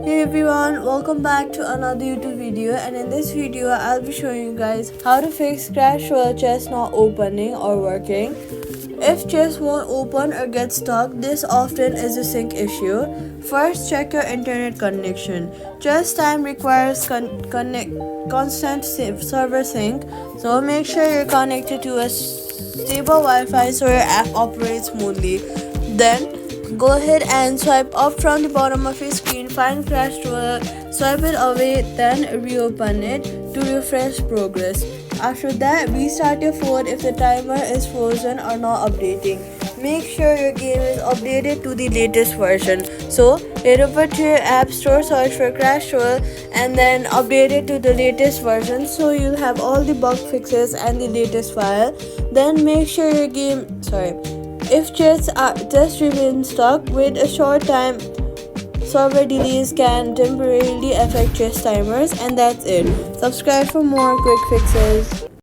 Hey everyone, welcome back to another YouTube video, and in this video I'll be showing you guys how to fix Clash Royale chest not opening or working. If chest won't open or get stuck, this often is a sync issue. First, check your internet connection. Chest time requires constant server sync, so make sure you're connected to a stable Wi-Fi so your app operates smoothly. Then go ahead and swipe up from the bottom of your screen, find Clash Royale, swipe it away, then reopen it to refresh progress. After that, restart your phone if the timer is frozen or not updating. Make sure your game is updated to the latest version. So, head over to your app store, search for Clash Royale, and then update it to the latest version so you'll have all the bug fixes and the latest file. Then make sure your game, if chests just remain stuck, wait a short time. Server delays can temporarily affect chest timers, and that's it. Subscribe for more quick fixes.